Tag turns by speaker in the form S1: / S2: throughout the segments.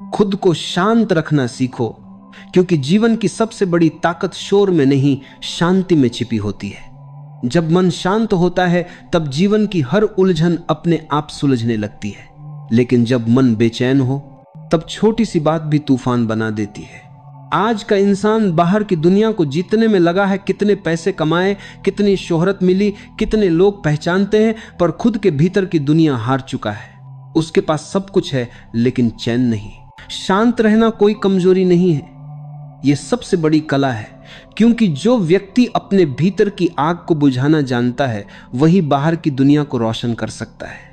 S1: खुद को शांत रखना सीखो, क्योंकि जीवन की सबसे बड़ी ताकत शोर में नहीं, शांति में छिपी होती है। जब मन शांत होता है तब जीवन की हर उलझन अपने आप सुलझने लगती है, लेकिन जब मन बेचैन हो तब छोटी सी बात भी तूफान बना देती है। आज का इंसान बाहर की दुनिया को जीतने में लगा है, कितने पैसे कमाए, कितनी शोहरत मिली, कितने लोग पहचानते हैं, पर खुद के भीतर की दुनिया हार चुका है। उसके पास सब कुछ है लेकिन चैन नहीं। शांत रहना कोई कमजोरी नहीं है, यह सबसे बड़ी कला है, क्योंकि जो व्यक्ति अपने भीतर की आग को बुझाना जानता है वही बाहर की दुनिया को रोशन कर सकता है।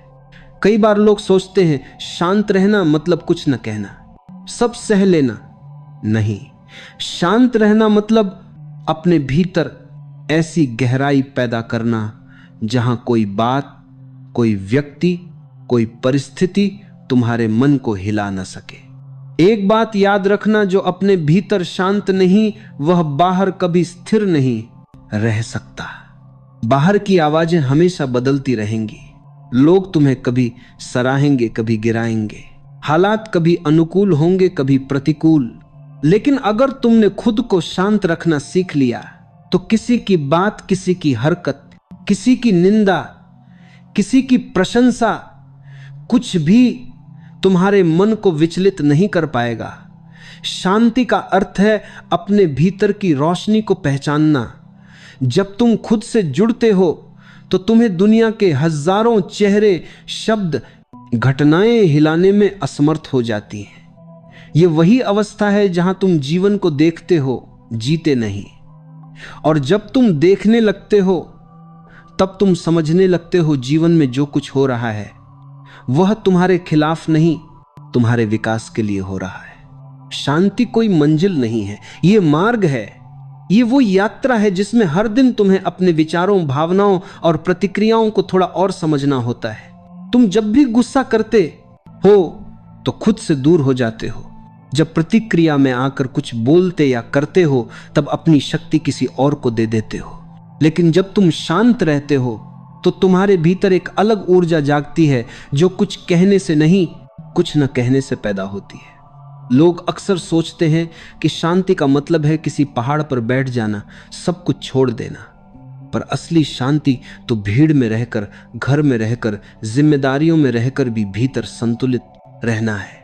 S1: कई बार लोग सोचते हैं शांत रहना मतलब कुछ न कहना, सब सह लेना। नहीं, शांत रहना मतलब अपने भीतर ऐसी गहराई पैदा करना जहां कोई बात, कोई व्यक्ति, कोई परिस्थिति तुम्हारे मन को हिला न सके। एक बात याद रखना, जो अपने भीतर शांत नहीं वह बाहर कभी स्थिर नहीं रह सकता। बाहर की आवाजें हमेशा बदलती रहेंगी, लोग तुम्हें कभी सराहेंगे, कभी गिराएंगे, हालात कभी अनुकूल होंगे, कभी प्रतिकूल। लेकिन अगर तुमने खुद को शांत रखना सीख लिया तो किसी की बात, किसी की हरकत, किसी की निंदा, किसी की प्रशंसा, कुछ भी तुम्हारे मन को विचलित नहीं कर पाएगा। शांति का अर्थ है अपने भीतर की रोशनी को पहचानना। जब तुम खुद से जुड़ते हो तो तुम्हें दुनिया के हजारों चेहरे, शब्द, घटनाएं हिलाने में असमर्थ हो जाती हैं। यह वही अवस्था है जहां तुम जीवन को देखते हो, जीते नहीं। और जब तुम देखने लगते हो तब तुम समझने लगते हो जीवन में जो कुछ हो रहा है वह तुम्हारे खिलाफ नहीं, तुम्हारे विकास के लिए हो रहा है। शांति कोई मंजिल नहीं है, यह मार्ग है। ये वो यात्रा है जिसमें हर दिन तुम्हें अपने विचारों, भावनाओं और प्रतिक्रियाओं को थोड़ा और समझना होता है। तुम जब भी गुस्सा करते हो तो खुद से दूर हो जाते हो। जब प्रतिक्रिया में आकर कुछ बोलते या करते हो तब अपनी शक्ति किसी और को दे देते हो। लेकिन जब तुम शांत रहते हो तो तुम्हारे भीतर एक अलग ऊर्जा जागती है जो कुछ कहने से नहीं, कुछ न कहने से पैदा होती है। लोग अक्सर सोचते हैं कि शांति का मतलब है किसी पहाड़ पर बैठ जाना, सब कुछ छोड़ देना। पर असली शांति तो भीड़ में रहकर, घर में रहकर, जिम्मेदारियों में रहकर भी भीतर संतुलित रहना है।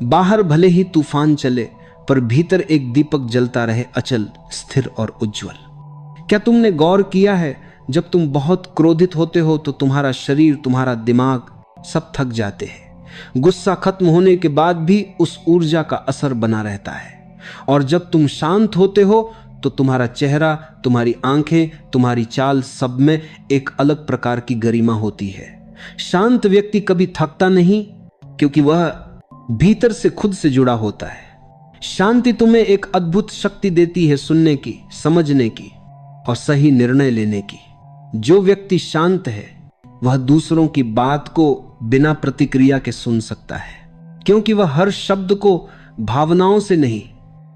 S1: बाहर भले ही तूफान चले पर भीतर एक दीपक जलता रहे, अचल, स्थिर और उज्जवल। क्या तुमने गौर किया है, जब तुम बहुत क्रोधित होते हो तो तुम्हारा शरीर, तुम्हारा दिमाग सब थक जाते हैं। गुस्सा खत्म होने के बाद भी उस ऊर्जा का असर बना रहता है। और जब तुम शांत होते हो तो तुम्हारा चेहरा, तुम्हारी आंखें, तुम्हारी चाल, सब में एक अलग प्रकार की गरिमा होती है। शांत व्यक्ति कभी थकता नहीं, क्योंकि वह भीतर से खुद से जुड़ा होता है। शांति तुम्हें एक अद्भुत शक्ति देती है, सुनने की, समझने की और सही निर्णय लेने की। जो व्यक्ति शांत है वह दूसरों की बात को बिना प्रतिक्रिया के सुन सकता है, क्योंकि वह हर शब्द को भावनाओं से नहीं,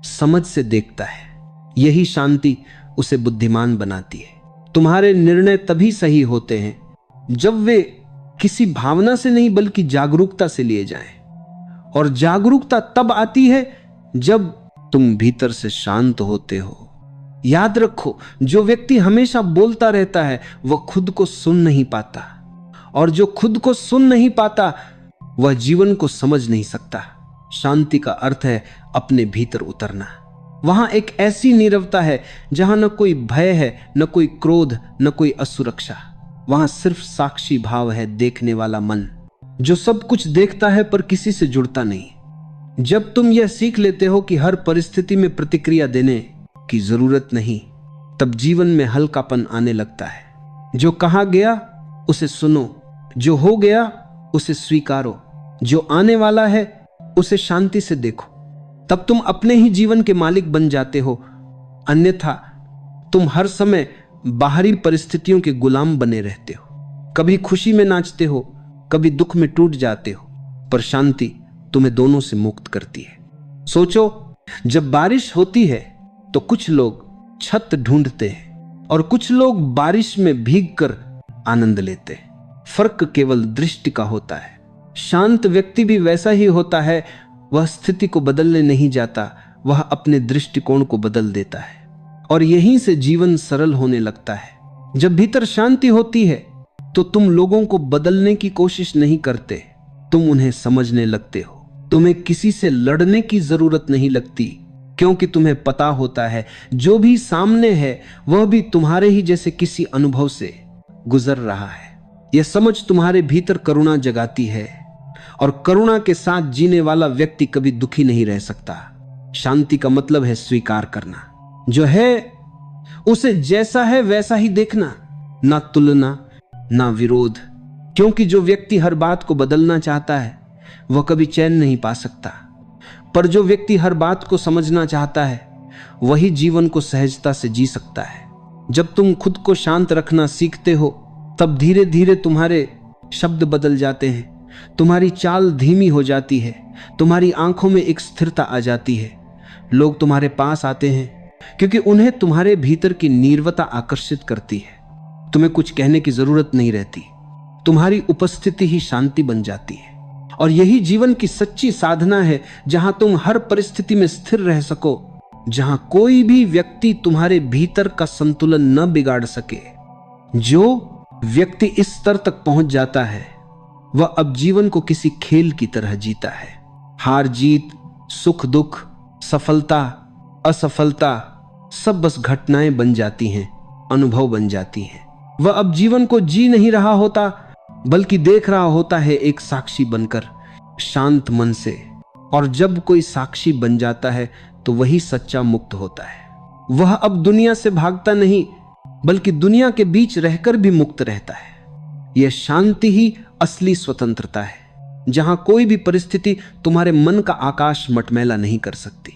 S1: समझ से देखता है। यही शांति उसे बुद्धिमान बनाती है। तुम्हारे निर्णय तभी सही होते हैं जब वे किसी भावना से नहीं बल्कि जागरूकता से लिए जाएं। और जागरूकता तब आती है जब तुम भीतर से शांत होते हो। याद रखो, जो व्यक्ति हमेशा बोलता रहता है वह खुद को सुन नहीं पाता, और जो खुद को सुन नहीं पाता वह जीवन को समझ नहीं सकता। शांति का अर्थ है अपने भीतर उतरना। वहां एक ऐसी नीरवता है जहां न कोई भय है, न कोई क्रोध, न कोई असुरक्षा। वहां सिर्फ साक्षी भाव है, देखने वाला मन जो सब कुछ देखता है पर किसी से जुड़ता नहीं। जब तुम यह सीख लेते हो कि हर परिस्थिति में प्रतिक्रिया देने की जरूरत नहीं, तब जीवन में हल्कापन आने लगता है। जो कहा गया उसे सुनो, जो हो गया उसे स्वीकारो, जो आने वाला है उसे शांति से देखो। तब तुम अपने ही जीवन के मालिक बन जाते हो। अन्यथा तुम हर समय बाहरी परिस्थितियों के गुलाम बने रहते हो। कभी खुशी में नाचते हो, कभी दुख में टूट जाते हो, पर शांति तुम्हें दोनों से मुक्त करती है। सोचो, जब बारिश होती है तो कुछ लोग छत ढूंढते हैं और कुछ लोग बारिश में भीगकर आनंद लेते हैं। फर्क केवल दृष्टि का होता है। शांत व्यक्ति भी वैसा ही होता है, वह स्थिति को बदलने नहीं जाता, वह अपने दृष्टिकोण को बदल देता है और यहीं से जीवन सरल होने लगता है। जब भीतर शांति होती है तो तुम लोगों को बदलने की कोशिश नहीं करते, तुम उन्हें समझने लगते हो। तुम्हें किसी से लड़ने की जरूरत नहीं लगती, क्योंकि तुम्हें पता होता है जो भी सामने है वह भी तुम्हारे ही जैसे किसी अनुभव से गुजर रहा है। यह समझ तुम्हारे भीतर करुणा जगाती है और करुणा के साथ जीने वाला व्यक्ति कभी दुखी नहीं रह सकता। शांति का मतलब है स्वीकार करना, जो है उसे जैसा है वैसा ही देखना, ना तुलना ना विरोध। क्योंकि जो व्यक्ति हर बात को बदलना चाहता है वह कभी चैन नहीं पा सकता, पर जो व्यक्ति हर बात को समझना चाहता है वही जीवन को सहजता से जी सकता है। जब तुम खुद को शांत रखना सीखते हो तब धीरे धीरे तुम्हारे शब्द बदल जाते हैं, तुम्हारी चाल धीमी हो जाती है, तुम्हारी आंखों में एक स्थिरता आ जाती है। लोग तुम्हारे पास आते हैं क्योंकि उन्हें तुम्हारे भीतर की नीरवता आकर्षित करती है। तुम्हें कुछ कहने की जरूरत नहीं रहती, तुम्हारी उपस्थिति ही शांति बन जाती है। और यही जीवन की सच्ची साधना है, जहां तुम हर परिस्थिति में स्थिर रह सको, जहां कोई भी व्यक्ति तुम्हारे भीतर का संतुलन न बिगाड़ सके। जो व्यक्ति इस स्तर तक पहुंच जाता है वह अब जीवन को किसी खेल की तरह जीता है। हार जीत, सुख दुख, सफलता असफलता सब बस घटनाएं बन जाती हैं, अनुभव बन जाती हैं। वह अब जीवन को जी नहीं रहा होता, बल्कि देख रहा होता है एक साक्षी बनकर, शांत मन से। और जब कोई साक्षी बन जाता है तो वही सच्चा मुक्त होता है। वह अब दुनिया से भागता नहीं, बल्कि दुनिया के बीच रहकर भी मुक्त रहता है। यह शांति ही असली स्वतंत्रता है, जहां कोई भी परिस्थिति तुम्हारे मन का आकाश मटमैला नहीं कर सकती।